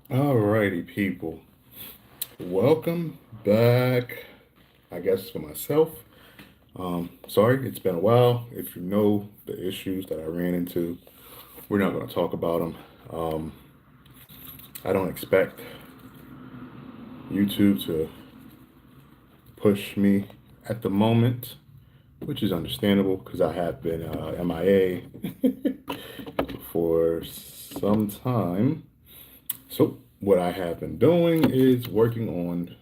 Alrighty, people. Welcome back, I guess, for myself. Sorry, it's been a while. If you know the issues that I ran into, we're not going to talk about them. Um, I don't expect YouTube to push me at the moment, which is understandable because I have been MIA for some time. So, what I have been doing is working on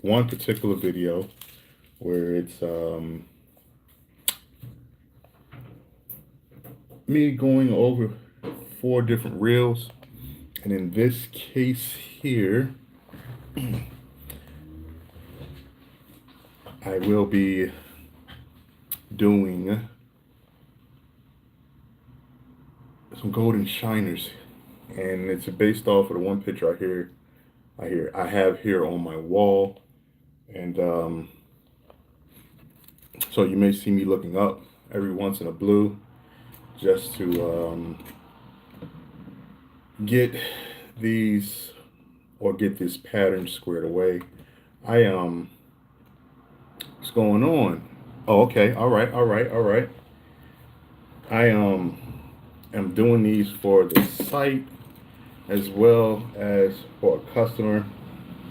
one particular video where it's me going over 4 different reels, and in this case here, I will be doing some golden shiners, and it's based off of the one picture I have here on my wall, and so you may see me looking up every once in a blue just to get these or get this pattern squared away. What's going on? Oh, okay. All right. All right. All right. I am doing these for the site as well as for a customer.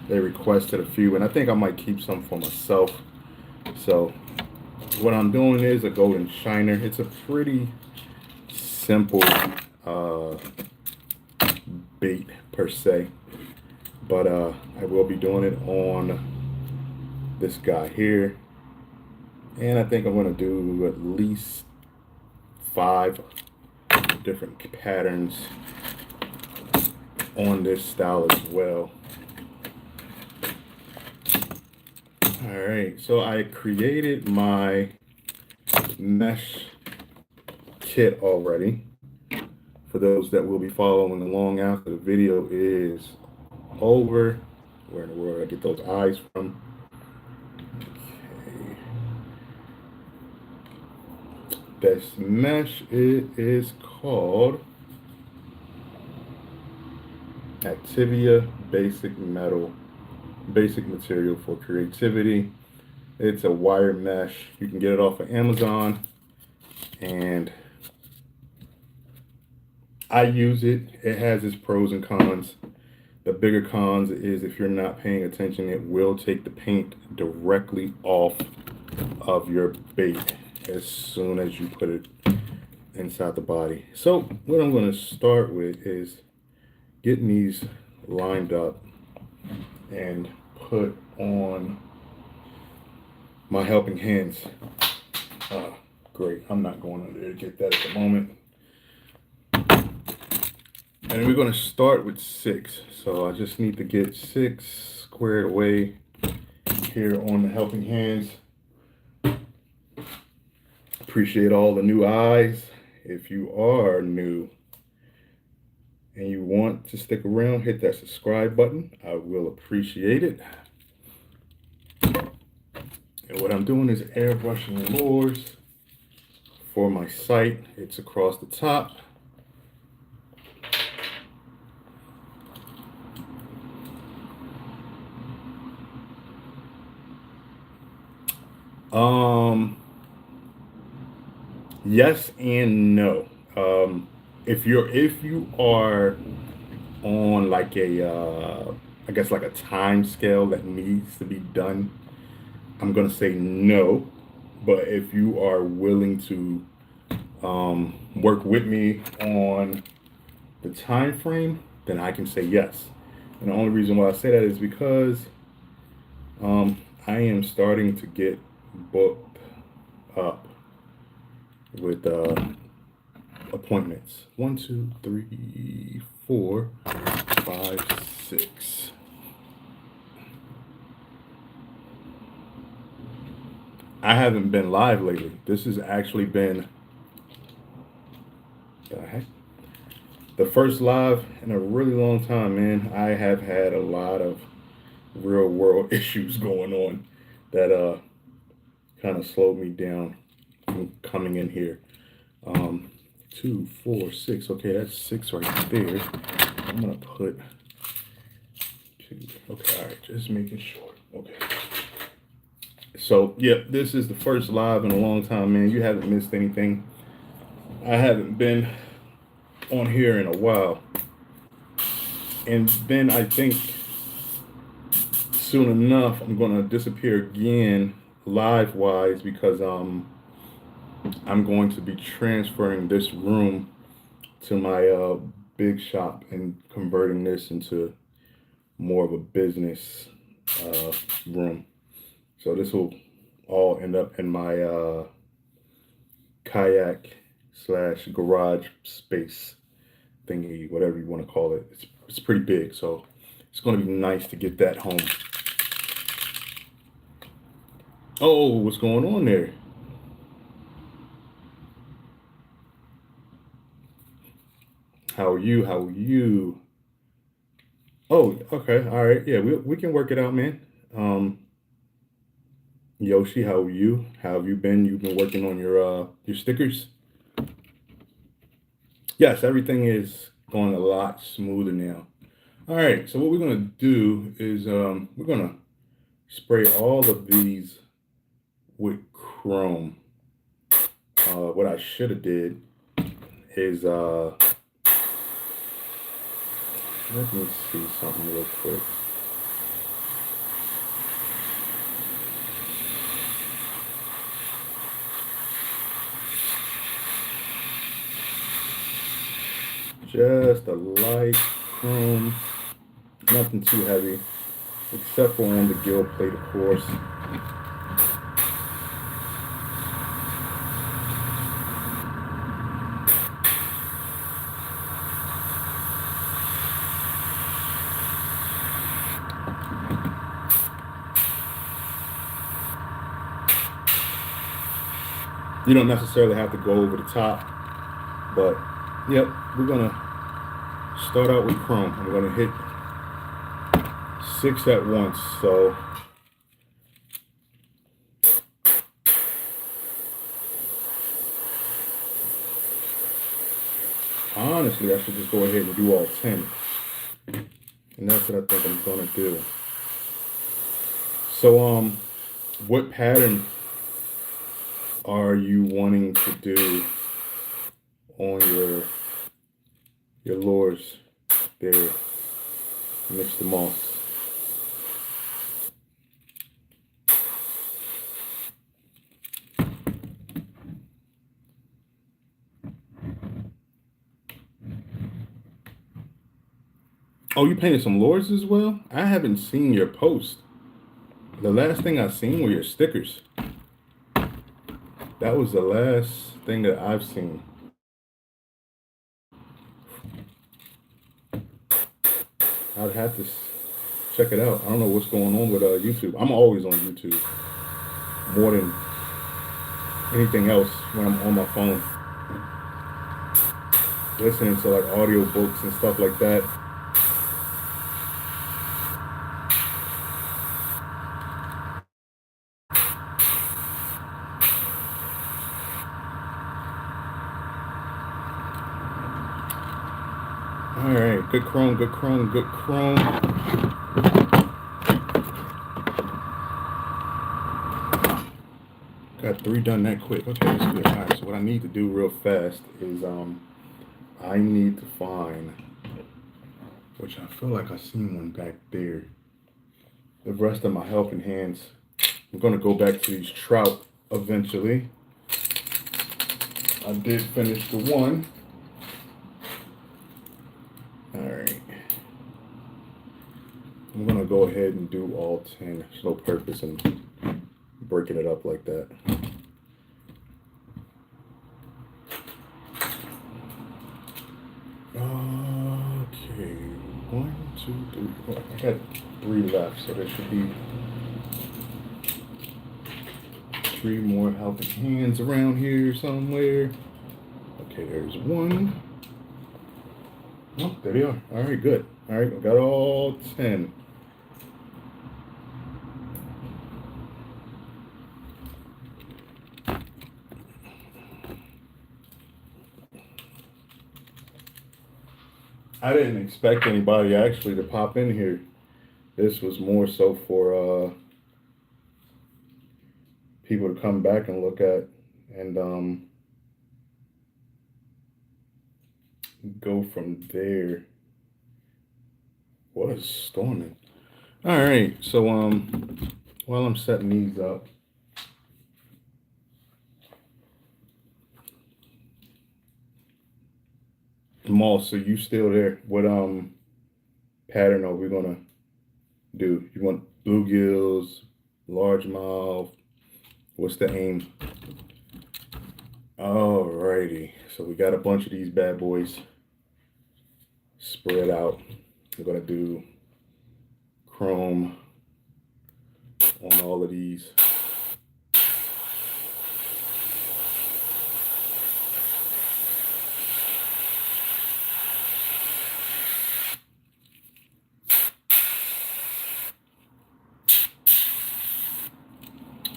They requested a few, and I think I might keep some for myself. So what I'm doing is a golden shiner. It's a pretty simple uh, bait per se, but I will be doing it on this guy here, and I think I'm going to do at least 5 different patterns on this style as well. All right, so I created my mesh kit already. For those that will be following along after the video is over, where in the world I get those eyes from? Okay. This mesh, it is called Activia Basic Material for Creativity. It's a wire mesh. You can get it off of Amazon, and I use it. It has its pros and cons. The bigger cons is if you're not paying attention, it will take the paint directly off of your bait as soon as you put it inside the body. So what I'm going to start with is getting these lined up and put on my helping hands. Great, I'm not going under there to get that at the moment. And we're going to start with 6. So I just need to get 6 squared away here on the helping hands. Appreciate all the new eyes. If you are new and you want to stick around, hit that subscribe button. I will appreciate it. And what I'm doing is airbrushing lures for my site. It's across the top. Yes and no. If you are on like I guess like a time scale that needs to be done, I'm gonna say no. But if you are willing to work with me on the time frame, then I can say yes. And the only reason why I say that is because I am starting to get booked up with appointments. 1, 2, 3, 4, 5, 6. I haven't been live lately. This has actually been the first live in a really long time, man. I have had a lot of real world issues going on that kind of slowed me down from coming in here. 2, 4, 6. Okay, that's 6 right there. I'm gonna put 2. Okay, all right, just making sure. Okay. So, yeah, this is the first live in a long time, man. You haven't missed anything. I haven't been on here in a while. And then I think soon enough I'm gonna disappear again live wise because I'm going to be transferring this room to my big shop and converting this into more of a business room. So this will all end up in my kayak slash garage space thingy, whatever you want to call it. It's pretty big, so it's going to be nice to get that home. Oh, what's going on there? How are you? How are you? Oh, okay. All right. Yeah, we can work it out, man. Um, Yoshi, how are you? How have you been? You've been working on your stickers? Yes, everything is going a lot smoother now. All right. So what we're gonna do is we're gonna spray all of these with chrome. What I should have did is let me see something real quick. Just a light chrome, nothing too heavy, except for on the gill plate, of course. You don't necessarily have to go over the top, but yep, we're gonna start out with chrome. I'm gonna hit 6 at once, so honestly, I should just go ahead and do all 10. And that's what I think I'm gonna do. So, what pattern are you wanting to do on your lures there, Mr. Moss? Oh, you painted some lures as well? I haven't seen your post. The last thing I seen were your stickers. That was the last thing that I've seen. I'd have to check it out. I don't know what's going on with YouTube. I'm always on YouTube more than anything else when I'm on my phone, listening to like audio books and stuff like that. All right, good chrome, good chrome, good chrome. Got 3 done that quick. Okay, that's good. All right, so what I need to do real fast is I need to find, which I feel like I seen one back there. The rest of my helping hands. I'm gonna go back to these trout eventually. I did finish the one. All right. I'm gonna go ahead and do all 10. There's no purpose in breaking it up like that. Okay, 1, 2, 3. Oh, I got 3 left, so there should be 3 more helping hands around here somewhere. Okay, there's 1. Oh, there they are. All right, good. All right, I got all 10. I didn't expect anybody actually to pop in here. This was more so for people to come back and look at and go from there. What is storming? All right, so while I'm setting these up, Moss, so you still there? What pattern are we gonna do? You want bluegills, largemouth? What's the aim? Alrighty, so we got a bunch of these bad boys spread out. We're gonna do chrome on all of these.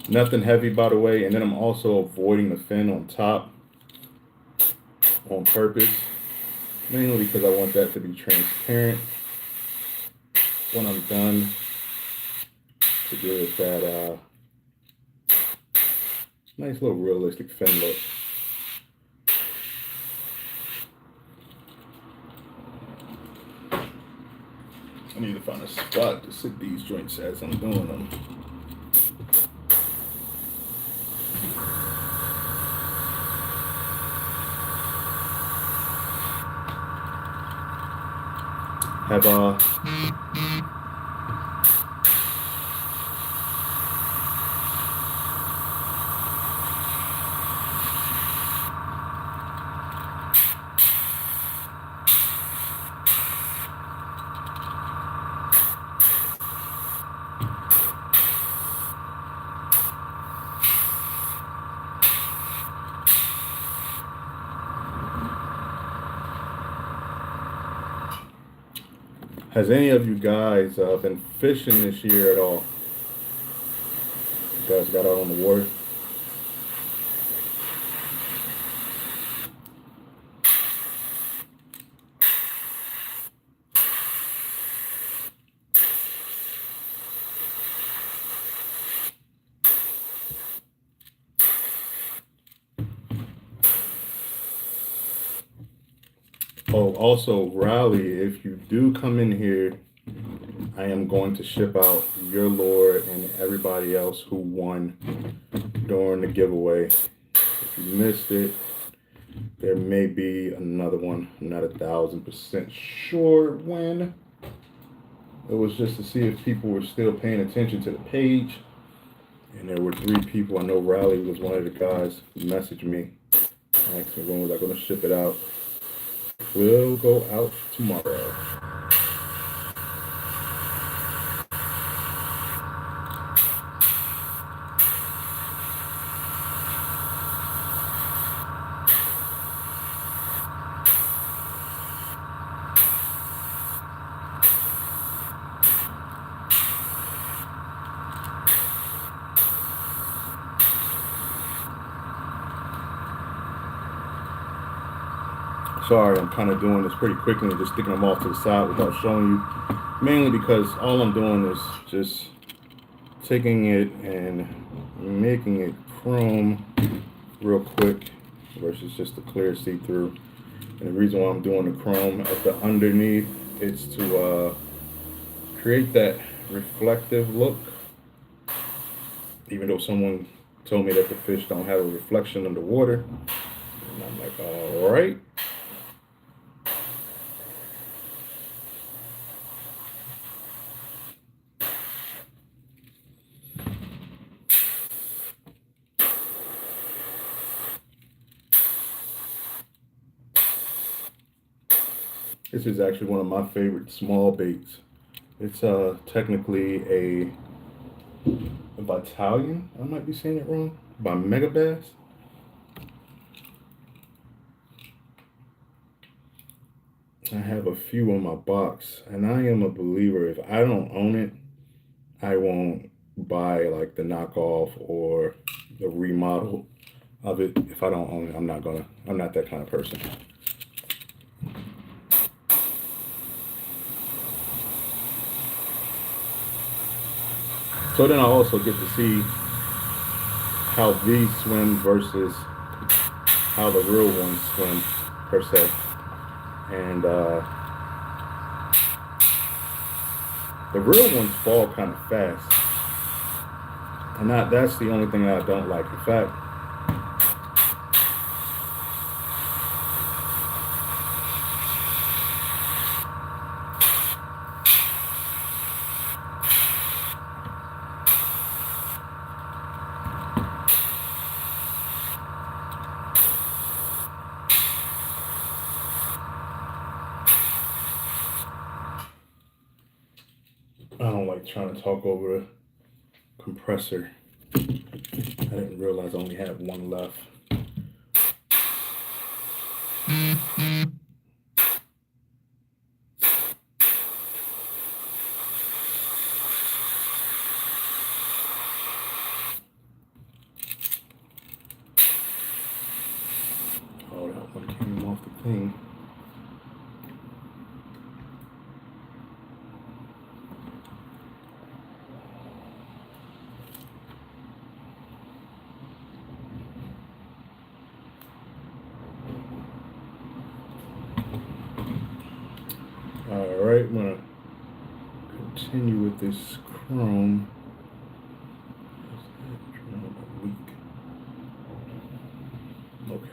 Nothing heavy, by the way, and then I'm also avoiding the fin on top on purpose, mainly because I want that to be transparent when I'm done, to give that nice little realistic fin look. I need to find a spot to sit these joints as I'm doing them. Have has any of you guys been fishing this year at all? You guys got out on the water? Oh, also, Raleigh, if you do come in here, I am going to ship out your lure and everybody else who won during the giveaway. If you missed it, there may be another one. I'm not 1,000% sure when. It was just to see if people were still paying attention to the page. And there were 3 people. I know Raleigh was one of the guys who messaged me. Asked me when was I going to ship it out. Will go out tomorrow. Sorry, I'm kind of doing this pretty quickly and just sticking them off to the side without showing you. Mainly because all I'm doing is just taking it and making it chrome real quick versus just a clear see-through. And the reason why I'm doing the chrome at the underneath is to create that reflective look. Even though someone told me that the fish don't have a reflection underwater. And I'm like, all right. This is actually one of my favorite small baits. It's technically a Battalion. I might be saying it wrong. By Megabass. I have a few in my box, and I am a believer. If I don't own it, I won't buy like the knockoff or the remodel of it. If I don't own it, I'm not that kind of person. So then I also get to see how these swim versus how the real ones swim, per se. And the real ones fall kind of fast. And that's the only thing that I don't like. In fact, I don't like trying to talk over the compressor. I didn't realize I only had one left. Oh, that one came off the thing. Alright, I'm gonna continue with this chrome. Okay.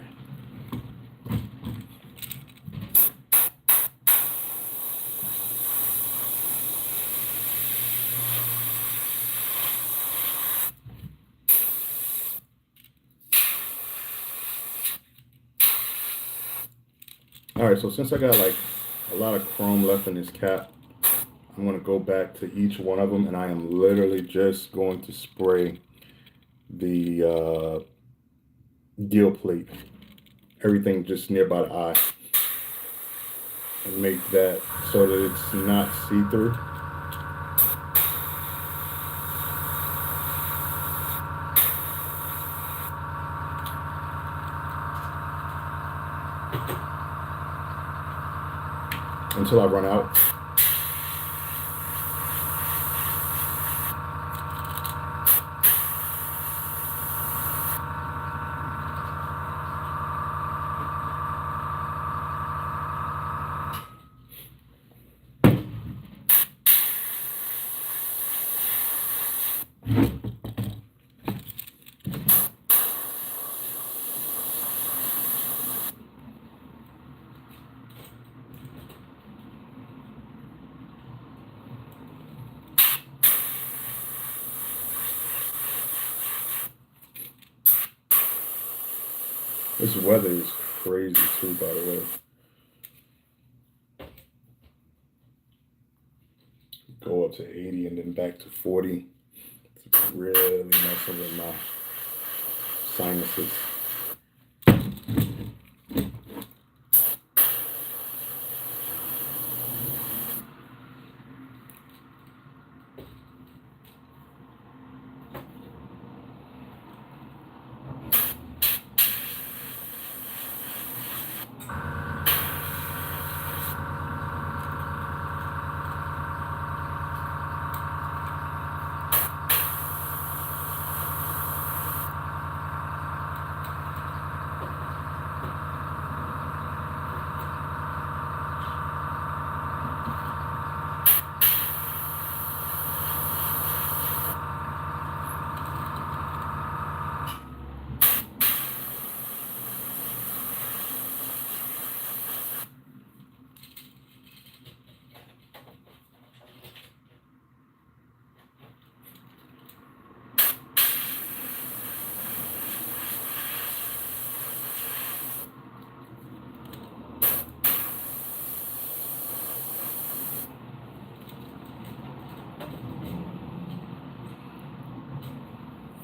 Alright, so since I got like a lot of chrome left in this cap, I'm going to go back to each one of them, and I am literally just going to spray the gill plate, everything just nearby the eye, and make that so that it's not see-through. Until I run out. This weather is crazy too, by the way. Go up to 80 and then back to 40. It's really messing with my sinuses.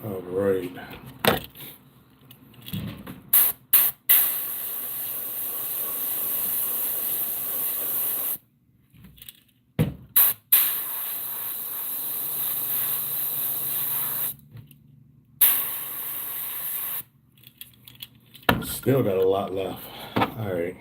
All right. Still got a lot left. All right.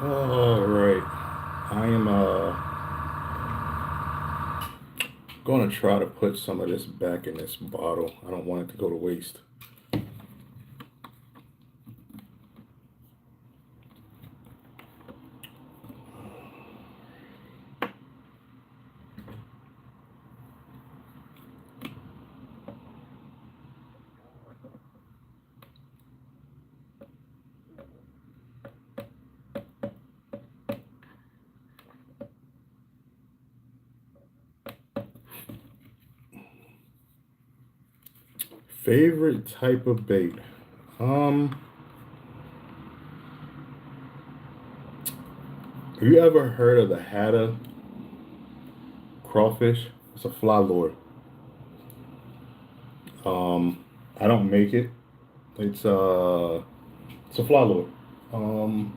All right. I am going to try to put some of this back in this bottle. I don't want it to go to waste. Favorite type of bait? Um, have you ever heard of the Hatter crawfish? It's a fly lure. Um, I don't make it. It's it's a fly lure. Um,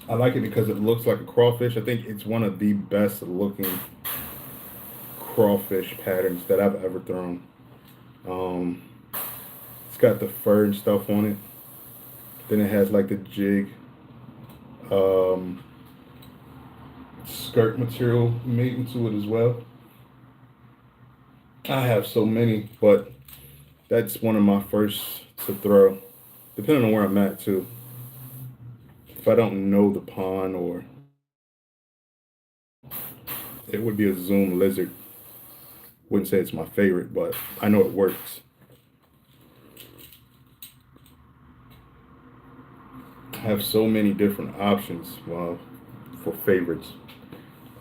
I like it because it looks like a crawfish. I think it's one of the best looking crawfish patterns that I've ever thrown. Um, it's got the fur and stuff on it. Then it has like the jig um, skirt material made into it as well. I have so many, but that's one of my first to throw, depending on where I'm at too. If I don't know the pond, or it would be a Zoom lizard. Wouldn't say it's my favorite, but I know it works. I have so many different options, well, for favorites.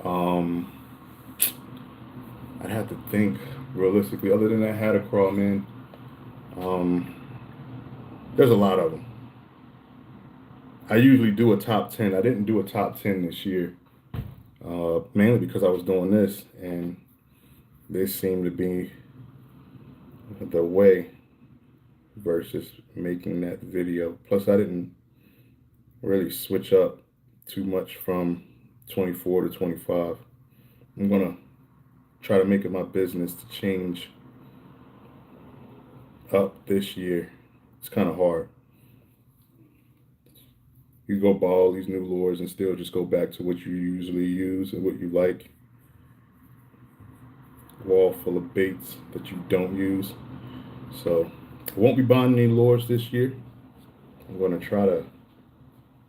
Um, I'd have to think realistically. Other than that, had a crawl, man. Um, there's a lot of them. I usually do a top 10. I didn't do a top 10 this year, mainly because I was doing this, and this seemed to be the way versus making that video. Plus, I didn't really switch up too much from 24 to 25. I'm gonna try to make it my business to change up this year. It's kind of hard. You go buy all these new lures and still just go back to what you usually use and what you like. Wall full of baits that you don't use. So I won't be buying any lures this year. I'm gonna try to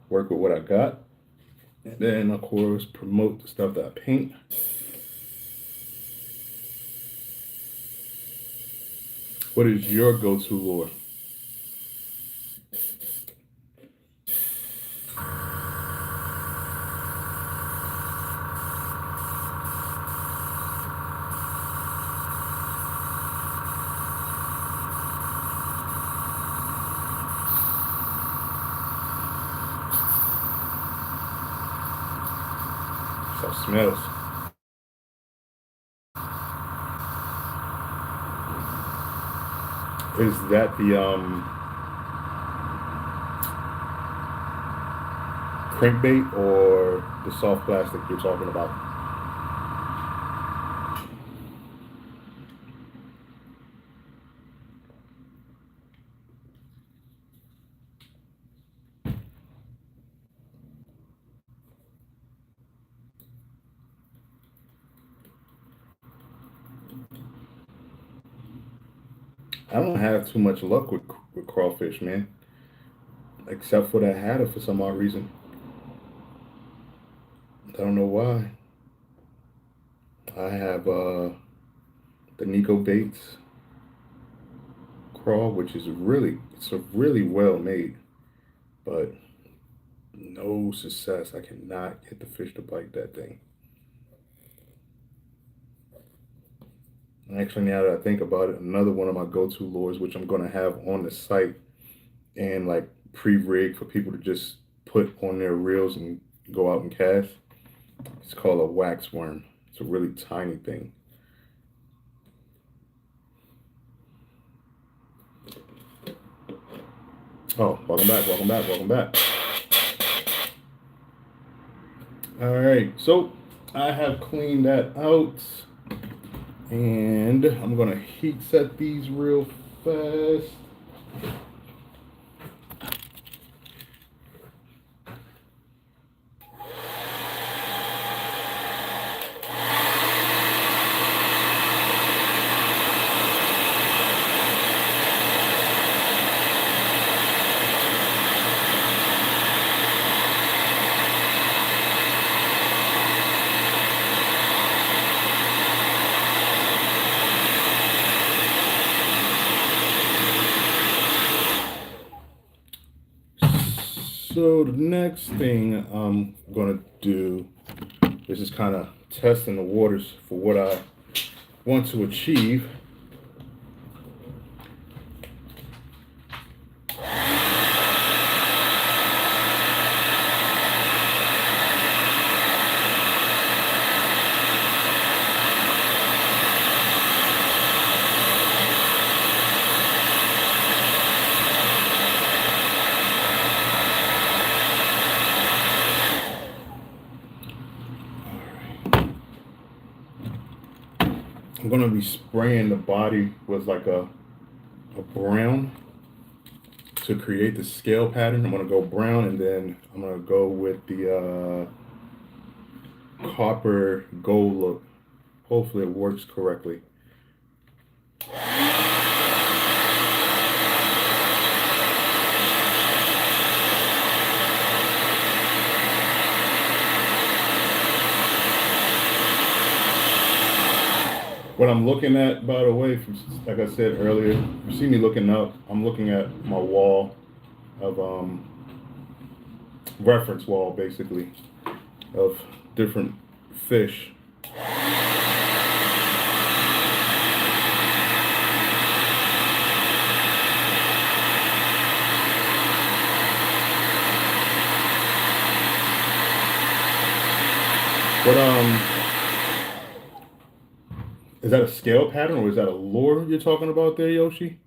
work with what I got. And then of course promote the stuff that I paint. What is your go-to lure? Stuff smells. Is that the crankbait or the soft plastic you're talking about? I don't have too much luck with crawfish, man. Except for that hatter for some odd reason. I don't know why. I have the Nico Bates crawl, which is it's a really well made, but no success. I cannot get the fish to bite that thing. Actually, now that I think about it, another one of my go-to lures, which I'm gonna have on the site and like pre-rig for people to just put on their reels and go out and cast. It's called a wax worm. It's a really tiny thing. Oh, welcome back, welcome back, welcome back. All right, so I have cleaned that out, and I'm gonna heat set these real fast. So the next thing I'm gonna do is just kind of testing the waters for what I want to achieve. I'm gonna be spraying the body with like a brown to create the scale pattern. I'm gonna go brown and then I'm gonna go with the copper gold look. Hopefully it works correctly. What I'm looking at, by the way, from, like I said earlier, you see me looking up. I'm looking at my wall of reference wall, basically, of different fish. But is that a scale pattern or is that a lure you're talking about there, Yoshi?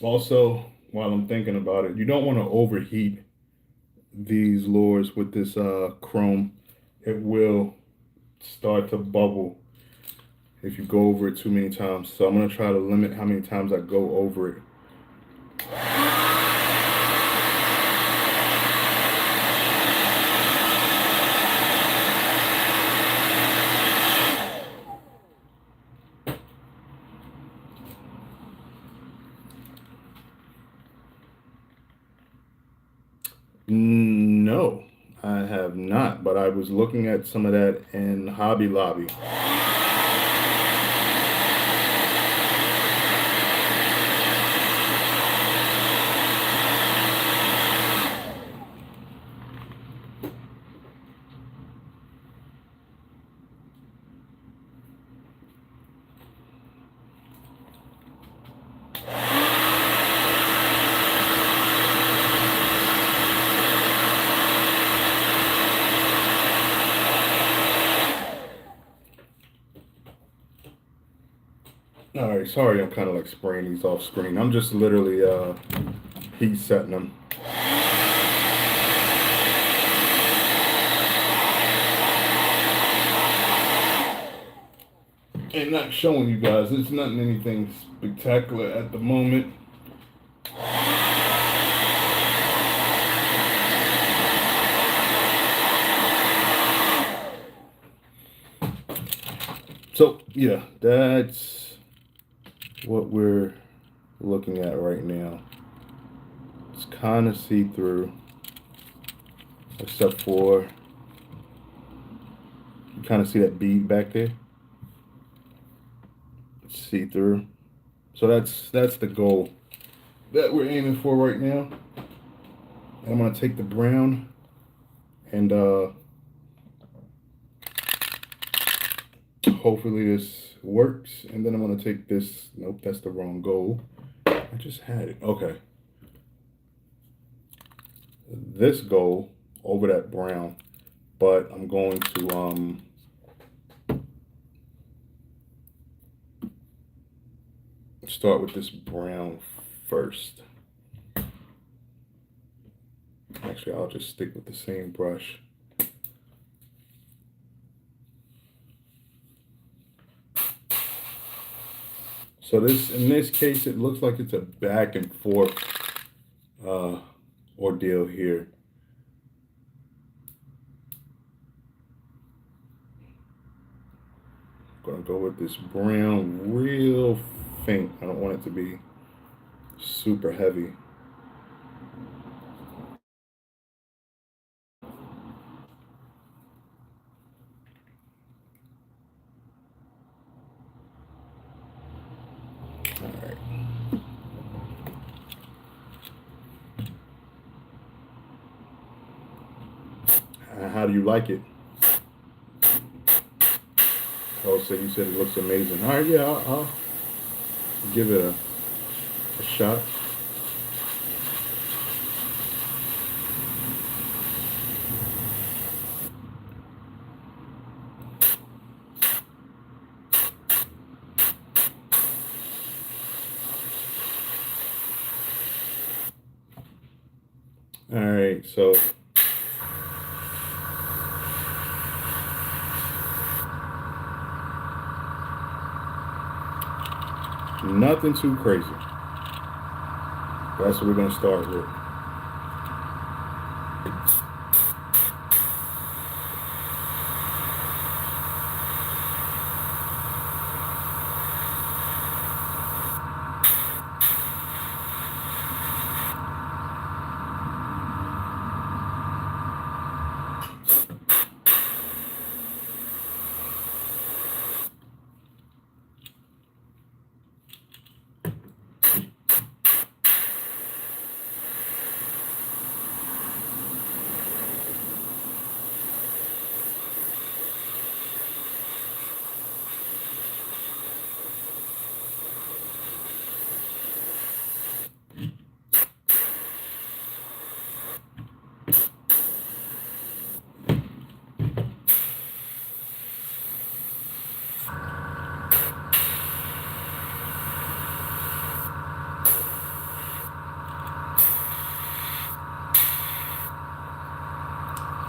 Also, while I'm thinking about it, you don't want to overheat these lures with this chrome. It will start to bubble if you go over it too many times. So I'm gonna try to limit how many times I go over it. No, I have not, but I was looking at some of that in Hobby Lobby. All right, sorry, I'm kind of like spraying these off screen. I'm just literally heat setting them. And not showing you guys. It's not anything spectacular at the moment. So yeah, that's what we're looking at right now. It's kind of see-through, except for you kind of see that bead back there. It's see-through. So that's the goal that we're aiming for right now. And I'm gonna take the brown and hopefully this works. And then I'm gonna take this. Nope, that's the wrong gold. I just had it. Okay. This gold over that brown, but I'm going to start with this brown first. Actually, I'll just stick with the same brush. So in this case, it looks like it's a back and forth ordeal here. I'm gonna go with this brown real faint. I don't want it to be super heavy. how do you like it? Oh, so you said it looks amazing. All right, yeah, I'll give it a shot. All right, so nothing too crazy. That's what we're gonna start with.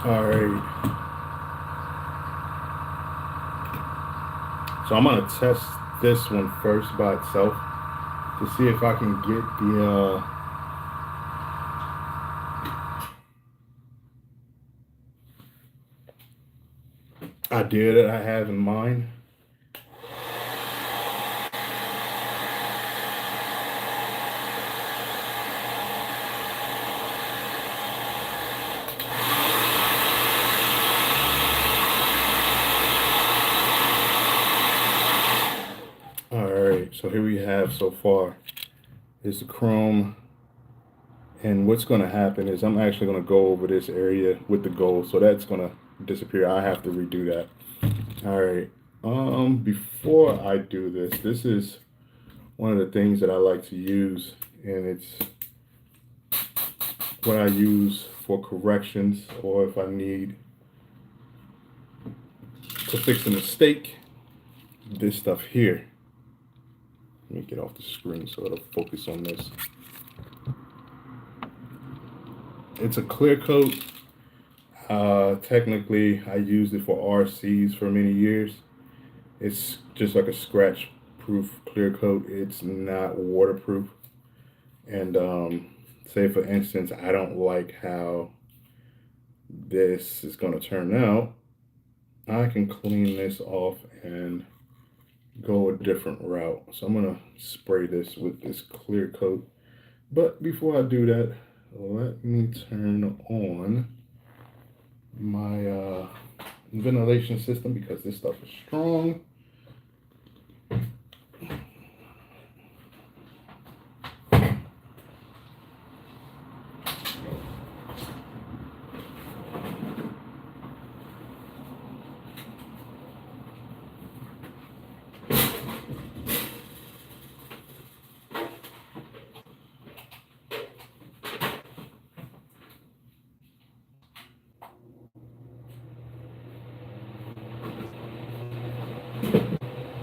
All right. So I'm gonna test this one first by itself to see if I can get the idea that I have in mind. All right, so here we have so far is the chrome, and what's going to happen is I'm actually going to go over this area with the gold, so that's going to disappear. I have to redo that. All right. Before I do this, this is one of the things that I like to use, and it's what I use for corrections or if I need to fix a mistake. This stuff here. Let me get off the screen so it'll focus on this. It's a clear coat. Technically, I used it for RCs for many years. It's just like a scratch proof clear coat. It's not waterproof. And say for instance, I don't like how this is going to turn out. I can clean this off and go a different route. So I'm going to spray this with this clear coat. But before I do that, let me turn on my ventilation system because this stuff is strong.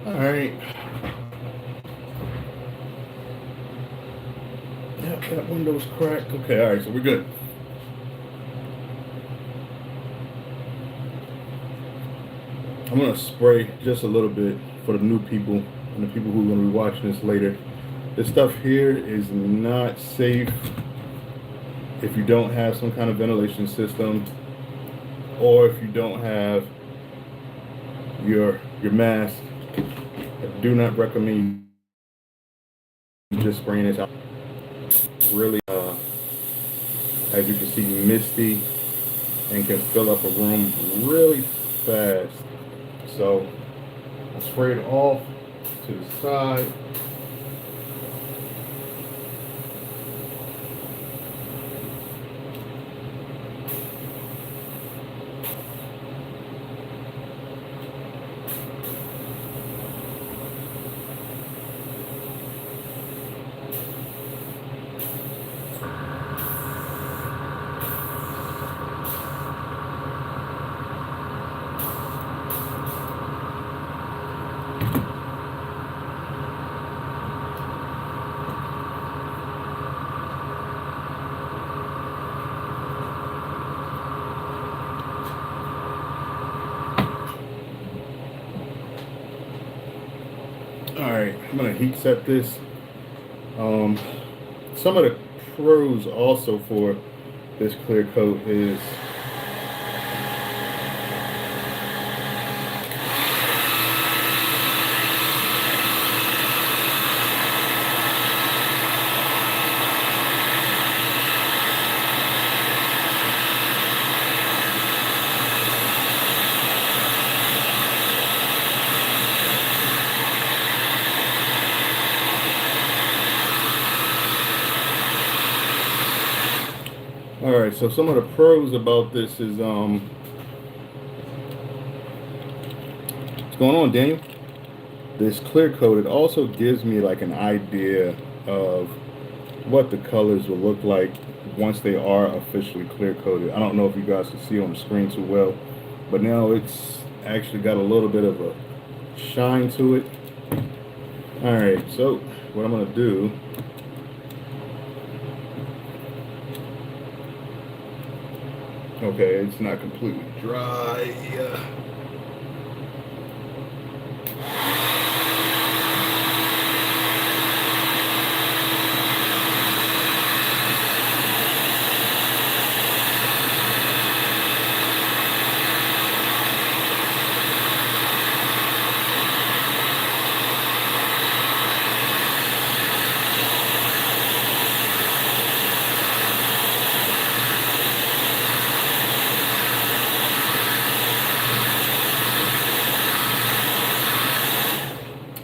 All right. Yep, that window's cracked. Okay, all right, so we're good. I'm gonna spray just a little bit for the new people and the people who are gonna be watching this later. This stuff here is not safe if you don't have some kind of ventilation system or if you don't have your mask. I do not recommend just spraying this out. Really, as you can see, misty and can fill up a room really fast. So I spray it off to the side. I'm gonna heat set this. Um, some of the pros also for this clear coat is all right. So some of the pros about this is what's going on, Daniel? This clear coat, it also gives me like an idea of what the colors will look like once they are officially clear coated. I don't know if you guys can see on the screen too well, but now it's actually got a little bit of a shine to it. All right, so what I'm gonna do, okay, it's not completely dry.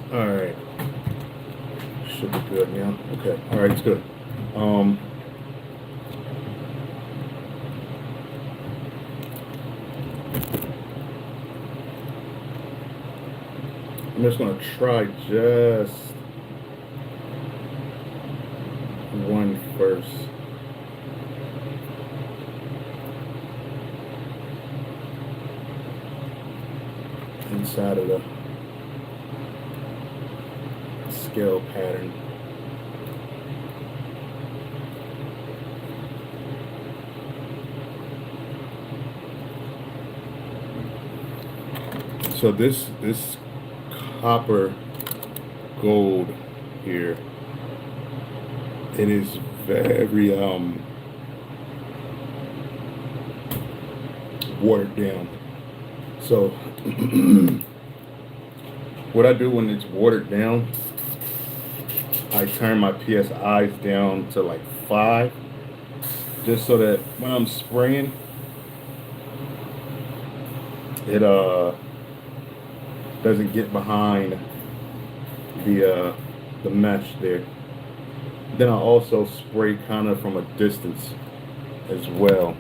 All right, should be good now. Okay, all right, it's good. Um, I'm just gonna try just one first. Inside of the scale pattern. So this copper gold here, it is very watered down. So what I do when it's watered down, I turn my PSIs down to like 5, just so that when I'm spraying, it doesn't get behind the mesh there. Then I also spray kind of from a distance as well.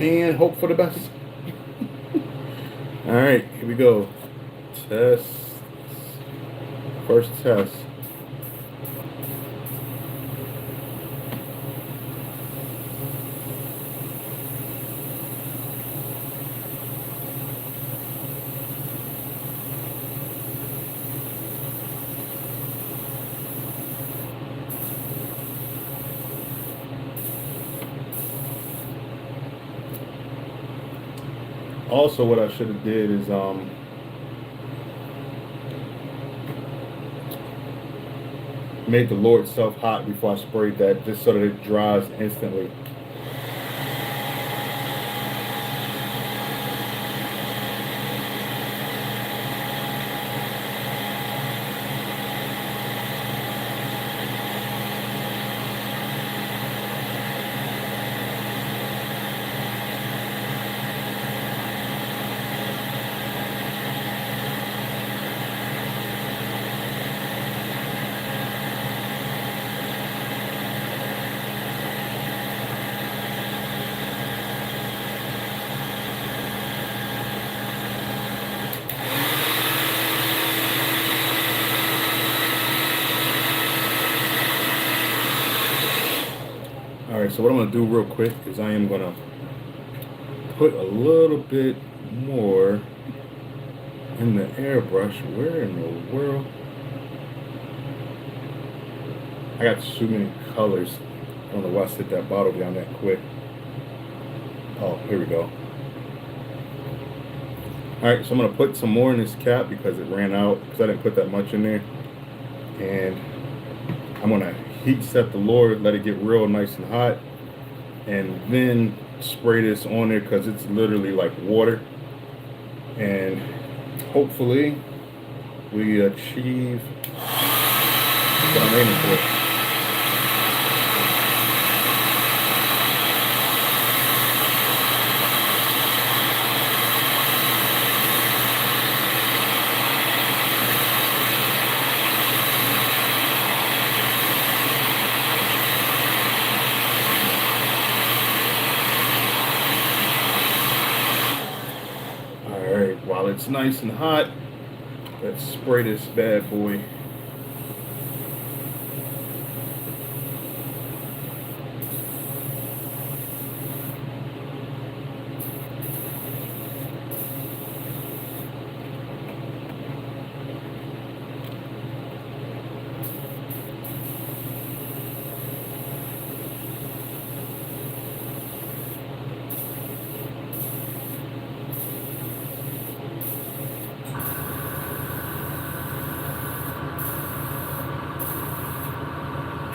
And hope for the best. All right, here we go. Test. First test. Also, what I should have did is made the Lord itself hot before I sprayed that, just so that it dries instantly. All right, so what I'm gonna do real quick is I am gonna put a little bit more in the airbrush. Where in the world? I got too many colors. I don't know why I set that bottle down that quick. Oh, here we go. Alright, so I'm going to put some more in this cap because it ran out, because I didn't put that much in there. And I'm going to heat set the lower, let it get real nice and hot, and then spray this on there because it's literally like water. And hopefully we achieve what I'm aiming for. Alright, while it's nice and hot, let's spray this bad boy.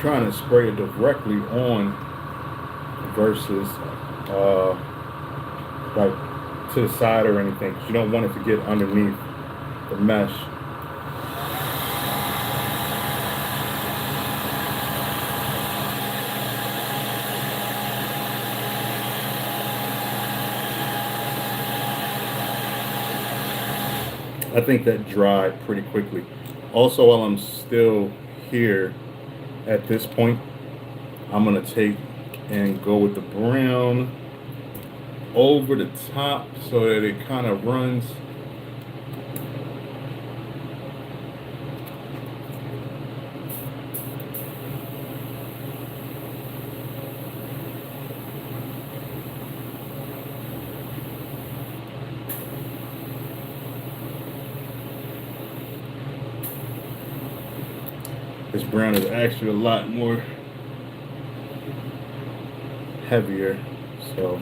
Trying to spray it directly on versus like to the side or anything, because you don't want it to get underneath the mesh. I think that dried pretty quickly. Also, while I'm still here at this point, I'm gonna take and go with the brown over the top so that it kind of runs. This brown is actually a lot more heavier, so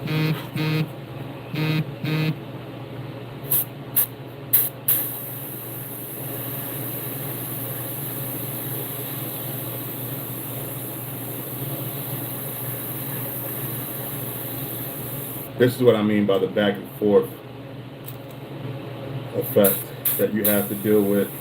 this is what I mean by the back and forth effect that you have to deal with.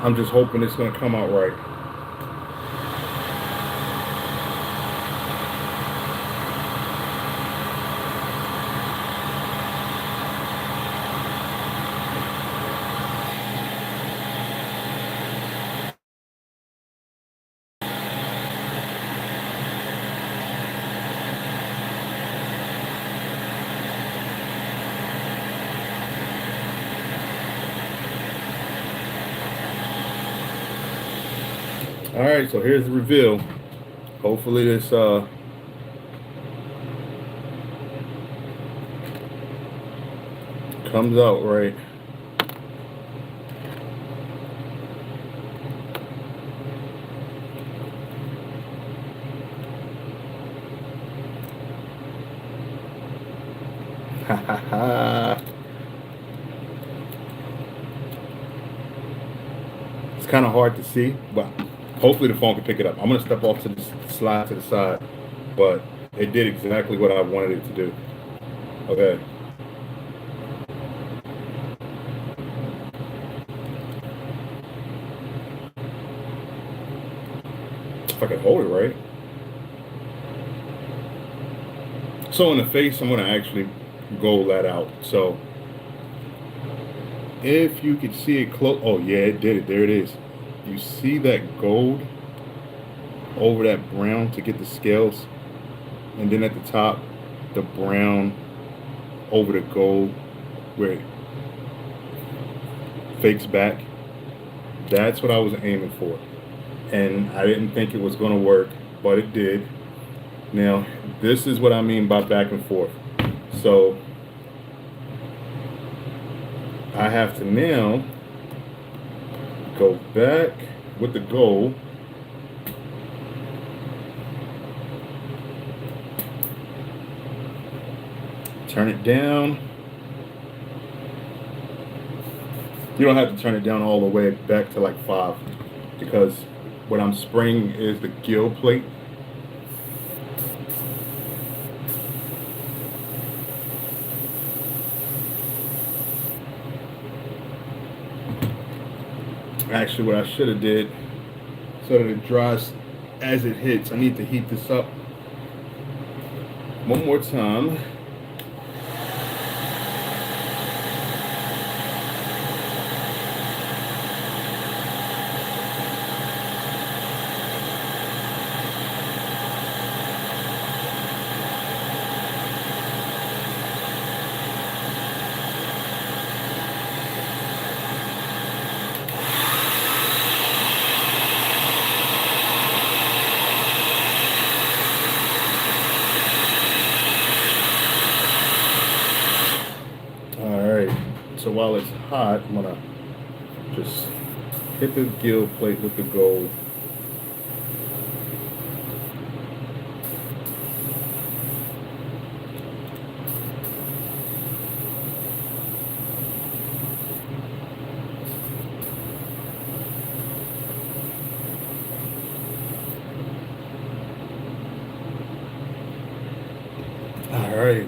I'm just hoping it's going to come out right. Alright, so here's the reveal. Hopefully this comes out right. Ha ha ha. It's kind of hard to see, but hopefully the phone can pick it up. I'm going to step off to the slide to the side, but it did exactly what I wanted it to do. Okay. If I can hold it right. So in the face, I'm going to actually gold that out. So if you could see it close, oh yeah, it did it. There it is. You see that gold over that brown to get the scales, and then at the top the brown over the gold where it fakes back. That's what I was aiming for. and I didn't think it was going to work, but it did. Now, this is what I mean by back and forth. So I have to now go back with the gold, turn it down. You don't have to turn it down all the way back to like 5, because what I'm spraying is the gill plate. Actually, what I should have did, so that it dries as it hits, I need to heat this up one more time. Alright, so while it's hot, I'm gonna just hit the gill plate with the gold. Alright.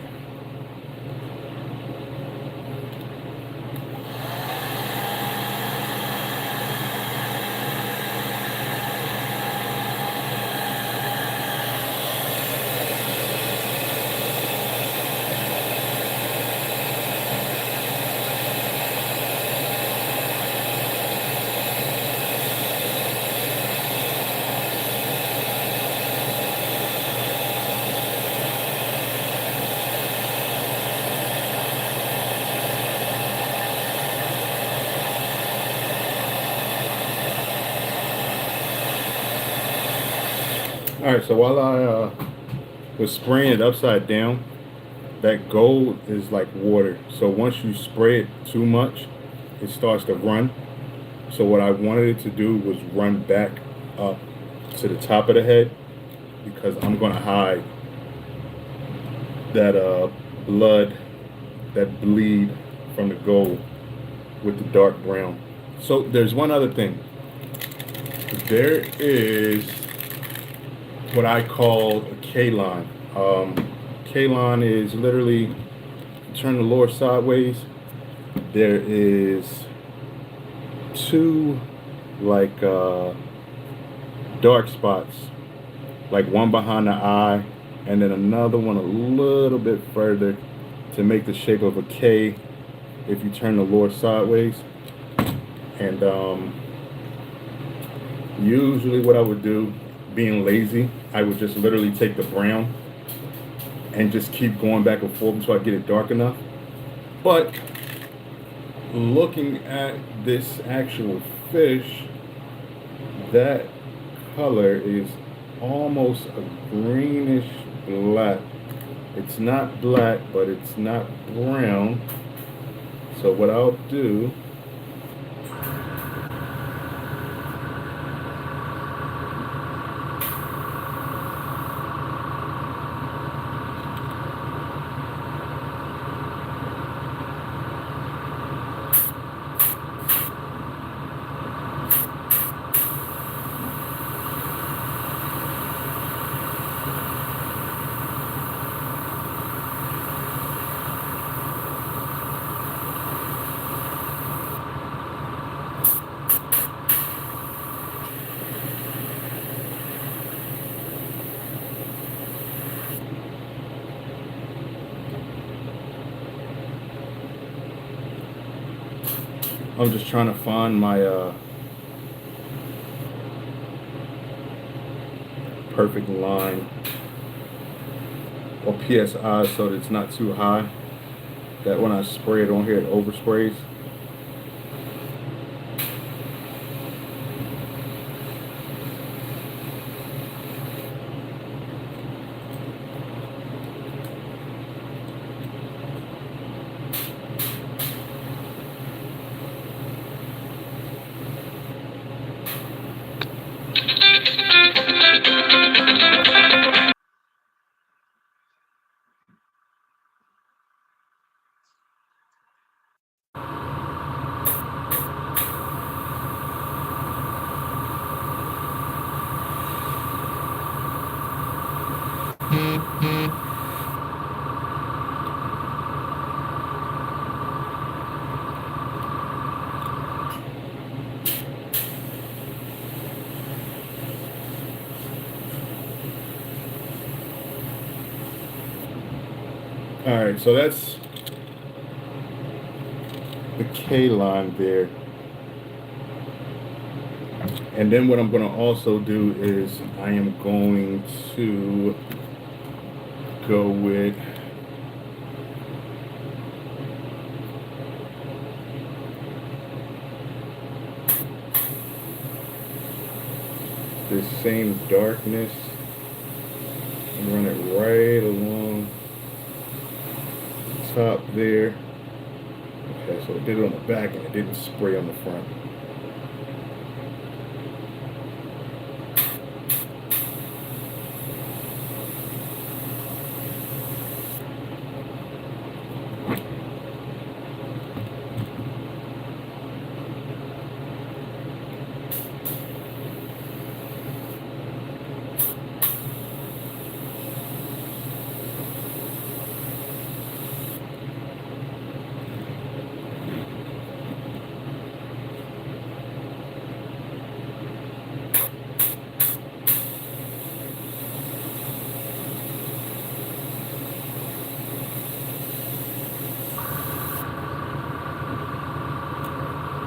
Alright, so while I was spraying it upside down, that gold is like water. So once you spray it too much, it starts to run. So what I wanted it to do was run back up to the top of the head, because I'm going to hide that blood, that bleed from the gold with the dark brown. So there's one other thing. There is what I call a K-line. K-line is literally, turn the lower sideways, there is 2 like dark spots, like one behind the eye and then another one a little bit further to make the shape of a K if you turn the lower sideways. And usually what I would do, being lazy, I would just literally take the brown and just keep going back and forth until I get it dark enough. But looking at this actual fish, that color is almost a greenish black. It's not black, but it's not brown. So what I'll do, I'm just trying to find my perfect line, or PSI, so that it's not too high, that when I spray it on here it oversprays. All right, so that's the K line there. And then what I'm going to also do is I am going to go with this same darkness and run it right along the top there. Okay, so it did it on the back and it didn't spray on the front.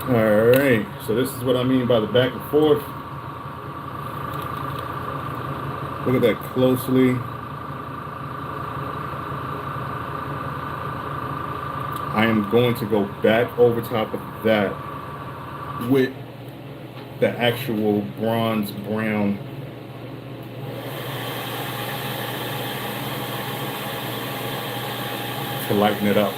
Alright, so this is what I mean by the back and forth. Look at that closely. I am going to go back over top of that with the actual bronze brown to lighten it up.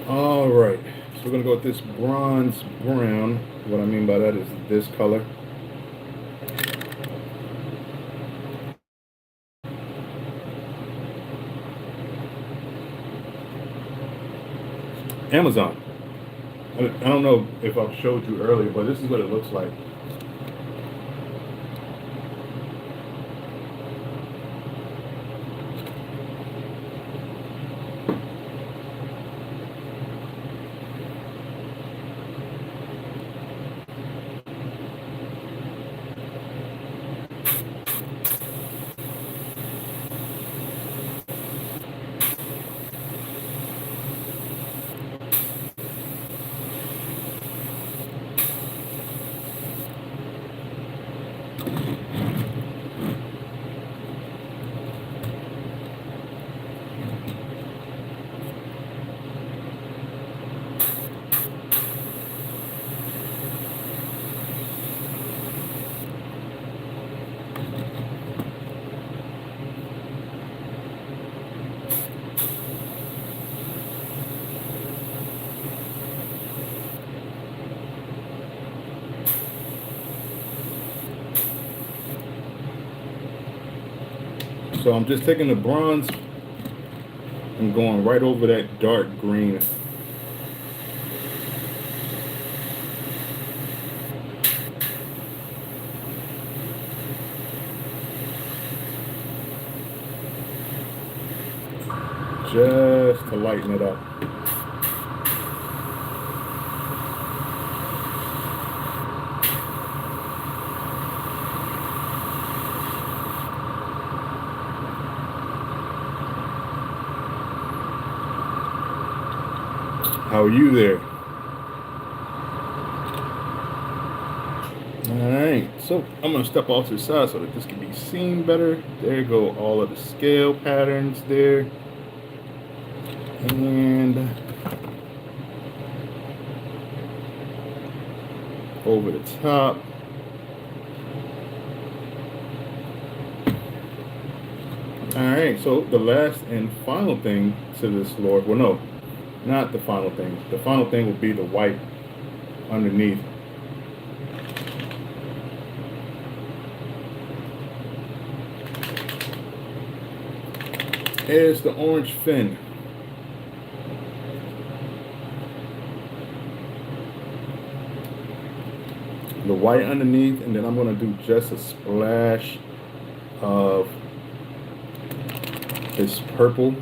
All right, so we're gonna go with this bronze brown. What I mean by that is this color. Amazon. I don't know if I've showed you earlier, but this is what it looks like. So I'm just taking the bronze and going right over that dark green. Just to lighten it up. How are you there? All right. So I'm gonna step off to the side so that this can be seen better. There go all of the scale patterns there. And over the top. Alright, so the last and final thing to this floor, well no, not the final thing. The final thing will be the white underneath. Here's the orange fin. The white underneath, and then I'm going to do just a splash of this purple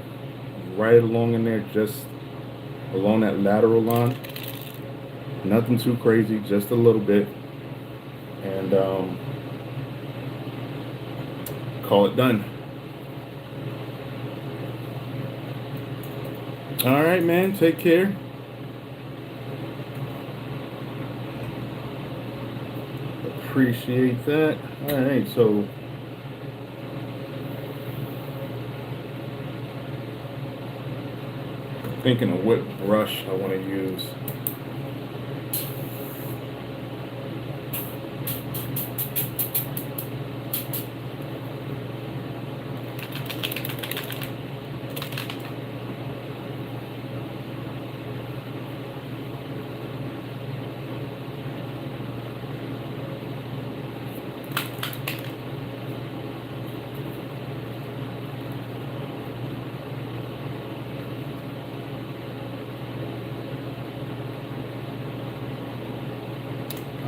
right along in there, just along that lateral line. Nothing too crazy, just a little bit. And call it done. All right, man, take care. Appreciate that. All right, so thinking of what brush I want to use.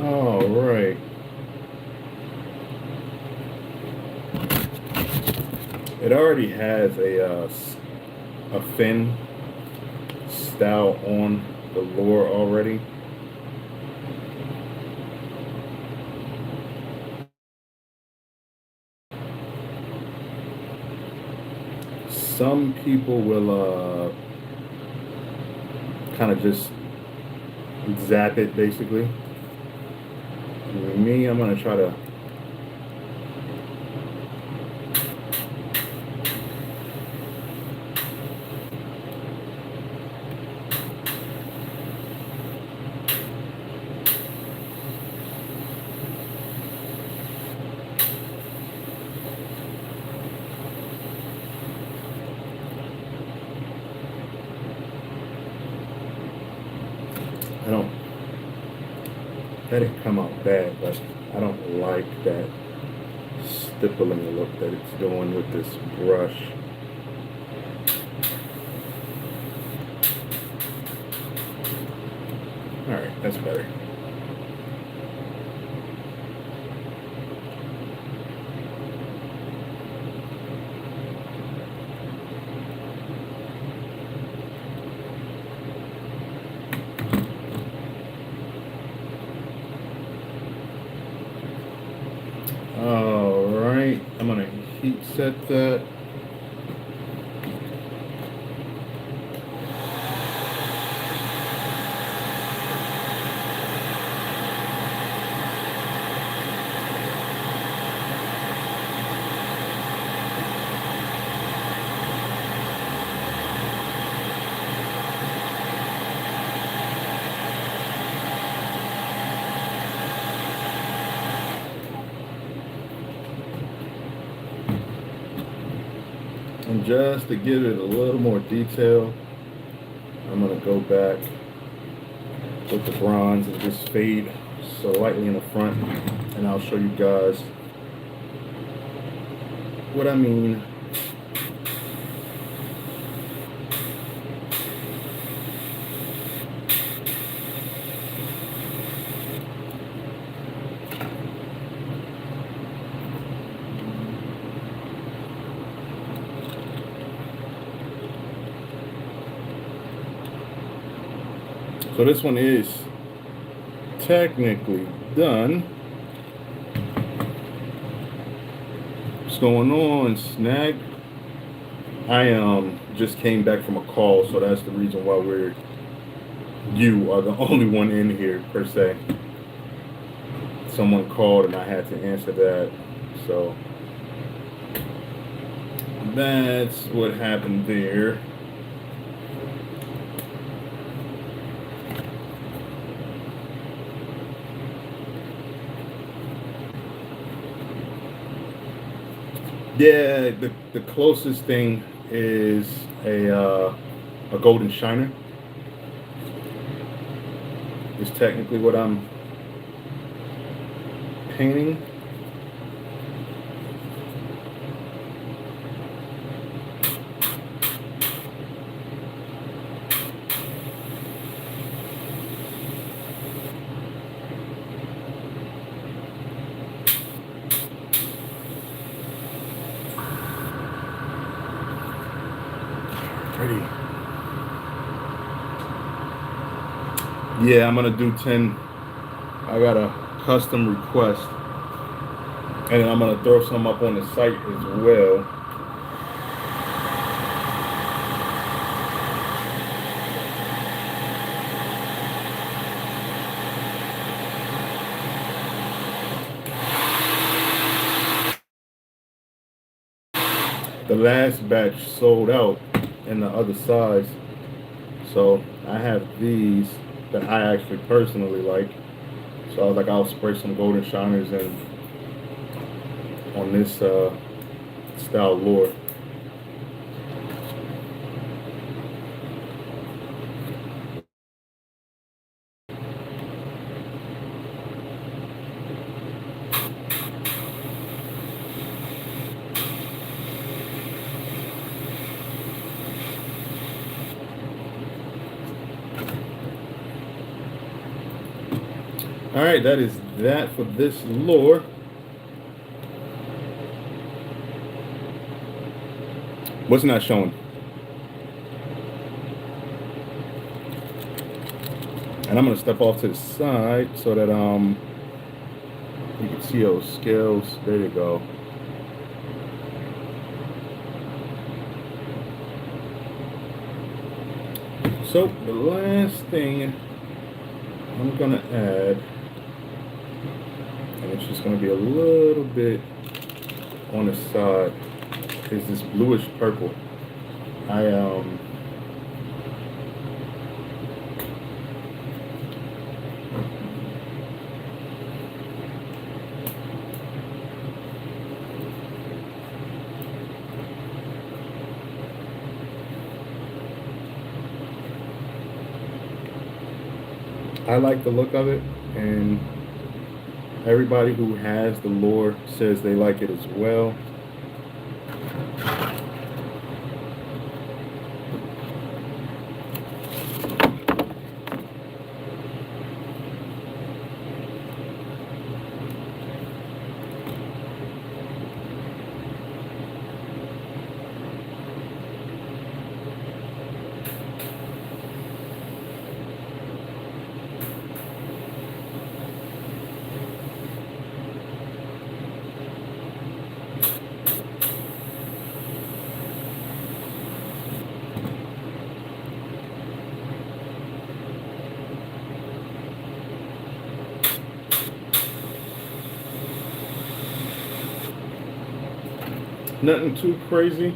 All right. It already has a fin style on the lure already. Some people will kind of just zap it basically. Me, I'm gonna try to I don't that didn't come out bad, but I don't like that stippling look that it's doing with this brush. All right, that's better. All right, I'm gonna heat set that. And just to give it a little more detail, I'm gonna go back with the bronze and just fade slightly in the front, and I'll show you guys what I mean. So this one is technically done. What's going on, Snag? I just came back from a call, so that's the reason why you are the only one in here per se. someone called and I had to answer that. So that's what happened there. Yeah, the closest thing is a golden shiner. Is technically what I'm painting. Pretty. Yeah, I'm gonna do 10. I got a custom request, and then I'm gonna throw some up on the site as well. The last batch sold out in the other size, so I have these that I actually personally like. So I was like, I'll spray some golden shiners in on this style lure. All right, that is that for this lure. What's not showing? And I'm gonna step off to the side so that you can see those scales. There you go. So the last thing I'm gonna add, and it's just gonna be a little bit on the side, is this bluish purple. I I like the look of it, and everybody who has the lure says they like it as well. Nothing too crazy.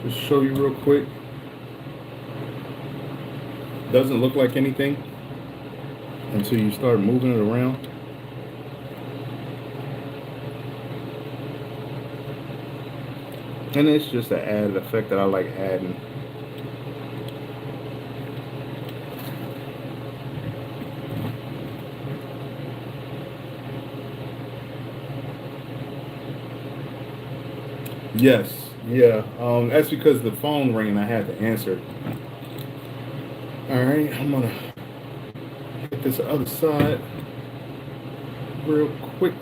Just show you real quick. Doesn't look like anything until you start moving it around. And it's just an added effect that I like adding. Yes, yeah. That's because the phone rang and I had to answer it. All right, I'm gonna hit this other side real quick.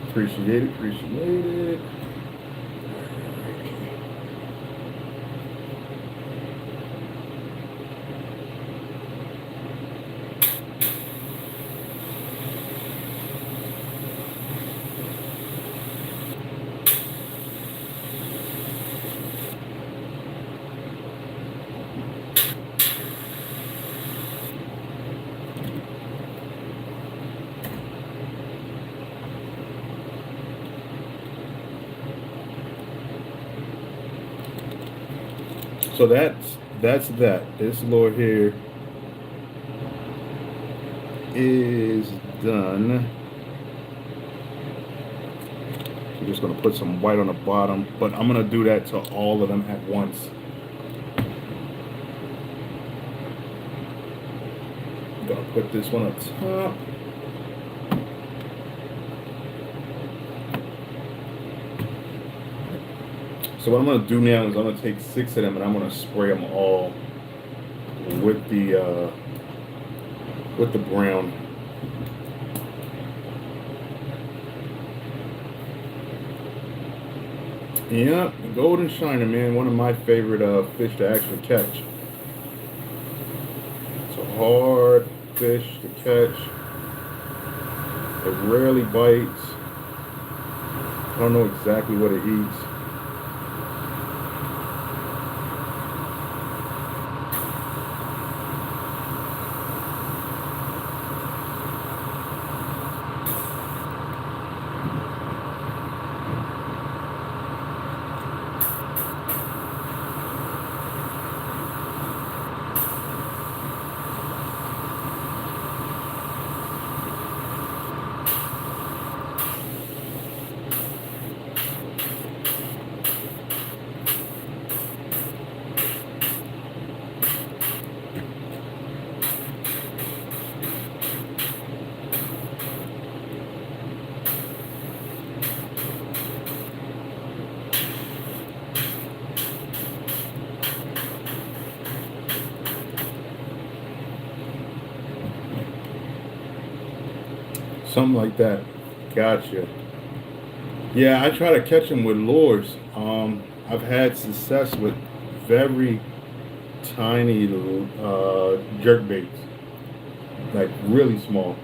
Appreciate it, appreciate it. So that's that. This lure here is done. I'm just gonna put some white on the bottom, but I'm gonna do that to all of them at once. I'm gonna put this one up top. So what I'm gonna do now is I'm gonna take 6 of them and I'm gonna spray them all with the brown. Yeah, golden shiner, man, one of my favorite fish to actually catch. It's a hard fish to catch. It rarely bites. I don't know exactly what it eats. Something like that. Gotcha. Yeah, I try to catch them with lures. I've had success with very tiny jerk baits, like really small.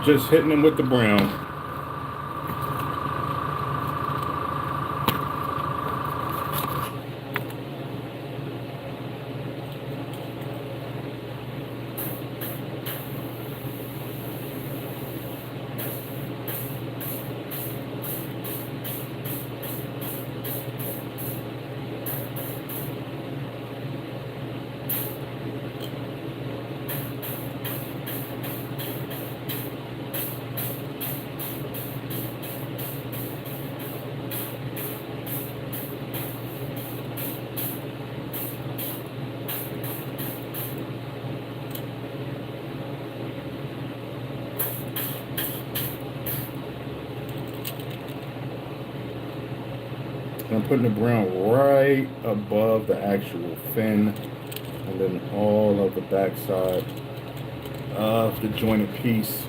Just hitting them with the brown. I'm putting the brown right above the actual fin, and then all of the backside of the jointed piece,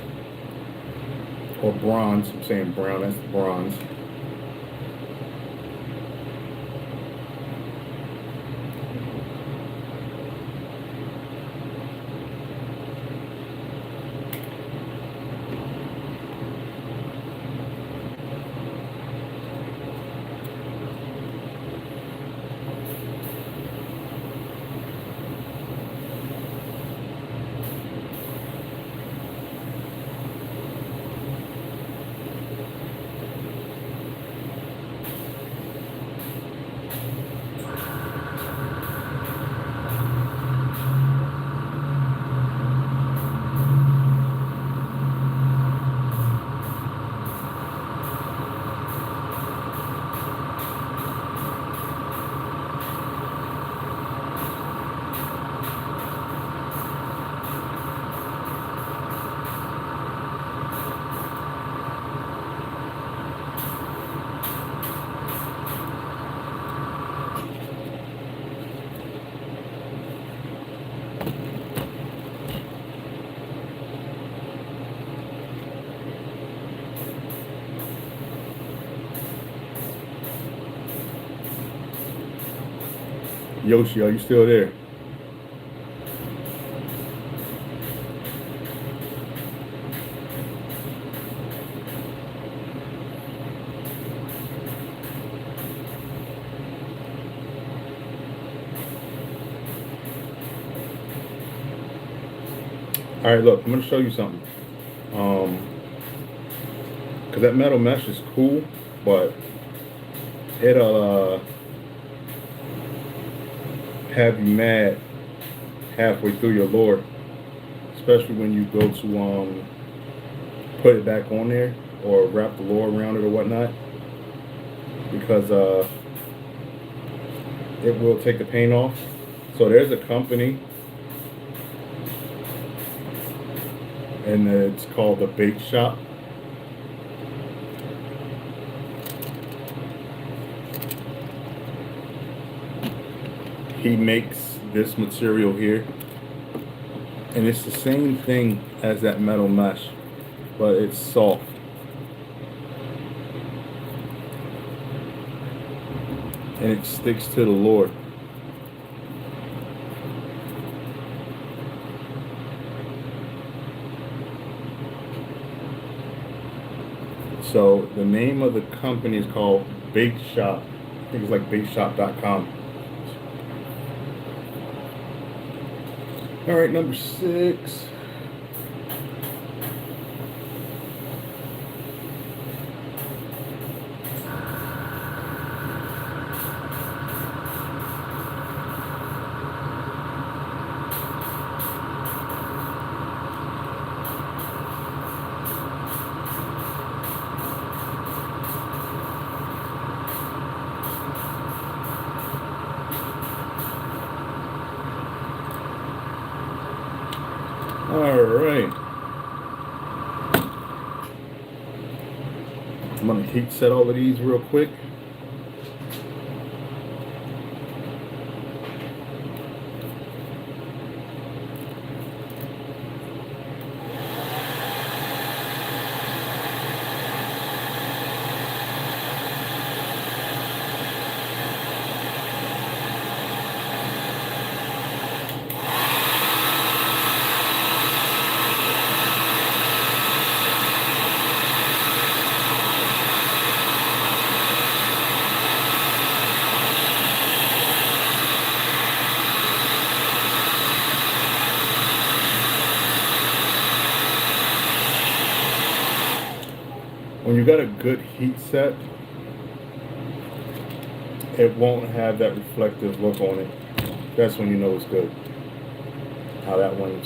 or bronze. I'm saying brown, that's bronze. Yoshi, are you still there? All right, look, I'm gonna show you something. Um, Cause that metal mesh is cool, but it'll have you mad halfway through your lure, especially when you go to put it back on there or wrap the lure around it or whatnot, because it will take the paint off. So there's a company, and it's called the Bait Shop. He makes this material here, and it's the same thing as that metal mesh, but it's soft. And it sticks to the lure. So the name of the company is called Bait Shop. I think it's like baitshop.com. All right, number 6. All right. I'm gonna heat set all of these real quick. When you got a good heat set, it won't have that reflective look on it. That's when you know it's good. How that one's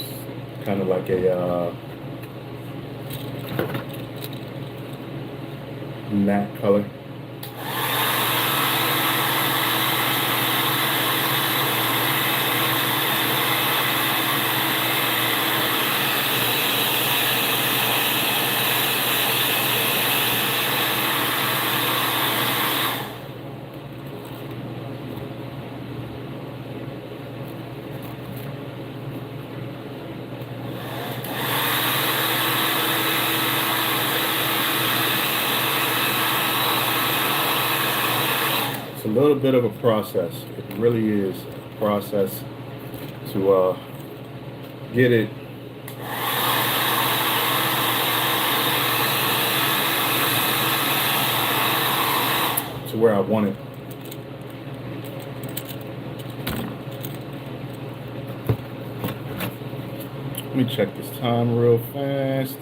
kind of like a matte color. It's a little bit of a process. It really is a process to get it to where I want it. Let me check this time real fast.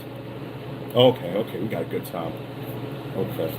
Okay, we got a good time. Okay.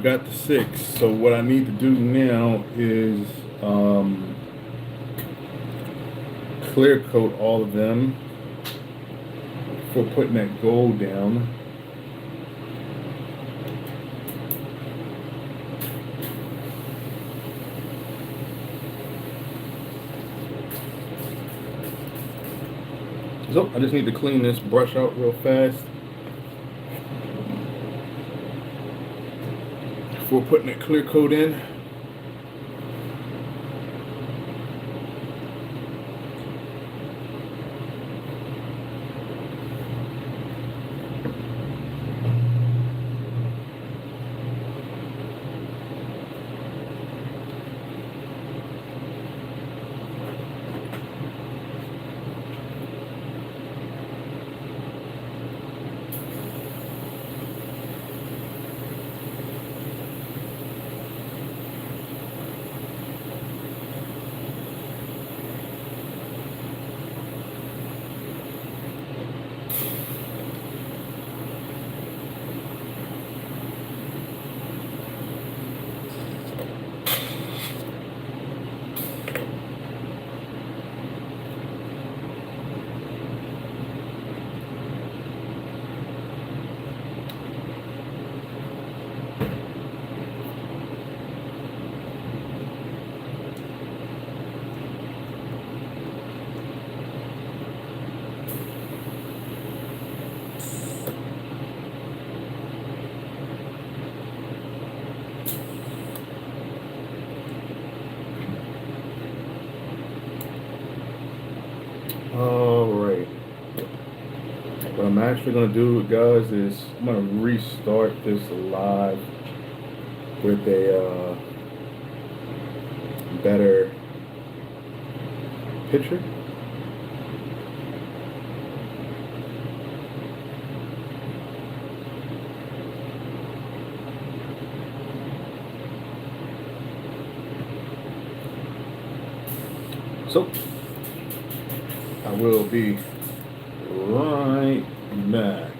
got the 6. So what I need to do now is clear coat all of them before putting that gold down. So I just need to clean this brush out real fast before putting that clear coat in. Alright. What I'm actually going to do, guys, is I'm going to restart this live with a better picture. So I will be right back.